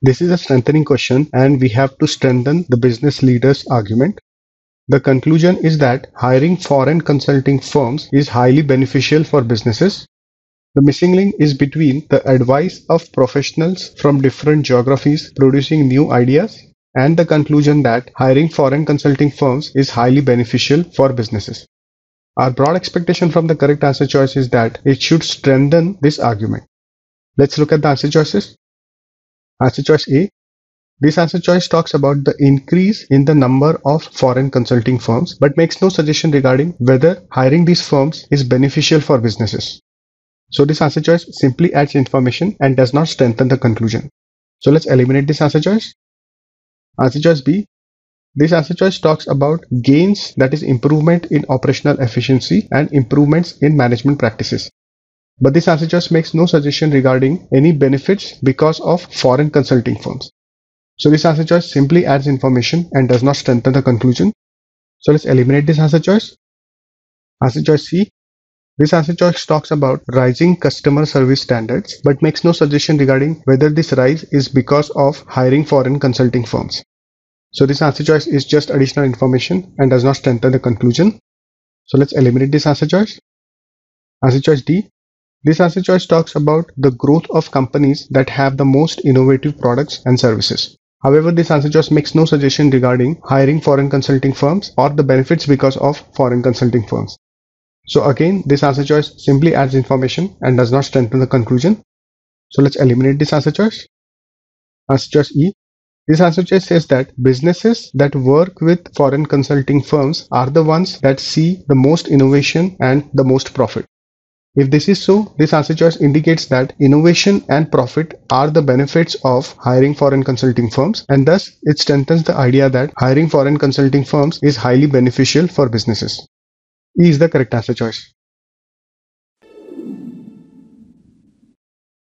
This is a strengthening question and we have to strengthen the business leader's argument. The conclusion is that hiring foreign consulting firms is highly beneficial for businesses. The missing link is between the advice of professionals from different geographies producing new ideas and the conclusion that hiring foreign consulting firms is highly beneficial for businesses. Our broad expectation from the correct answer choice is that it should strengthen this argument. Let's look at the answer choices. Answer choice A. This answer choice talks about the increase in the number of foreign consulting firms but makes no suggestion regarding whether hiring these firms is beneficial for businesses. So this answer choice simply adds information and does not strengthen the conclusion. So let's eliminate this answer choice. Answer choice B. This answer choice talks about gains, that is improvement in operational efficiency and improvements in management practices. But this answer choice makes no suggestion regarding any benefits because of foreign consulting firms. So this answer choice simply adds information and does not strengthen the conclusion. So let's eliminate this answer choice. Answer choice C. This answer choice talks about rising customer service standards but makes no suggestion regarding whether this rise is because of hiring foreign consulting firms. So this answer choice is just additional information and does not strengthen the conclusion. So let's eliminate this answer choice. Answer choice D. This answer choice talks about the growth of companies that have the most innovative products and services. However, this answer choice makes no suggestion regarding hiring foreign consulting firms or the benefits because of foreign consulting firms. So again, this answer choice simply adds information and does not strengthen the conclusion. So let's eliminate this answer choice. Answer choice E. This answer choice says that businesses that work with foreign consulting firms are the ones that see the most innovation and the most profit. If this is so, this answer choice indicates that innovation and profit are the benefits of hiring foreign consulting firms, and thus it strengthens the idea that hiring foreign consulting firms is highly beneficial for businesses. E is the correct answer choice.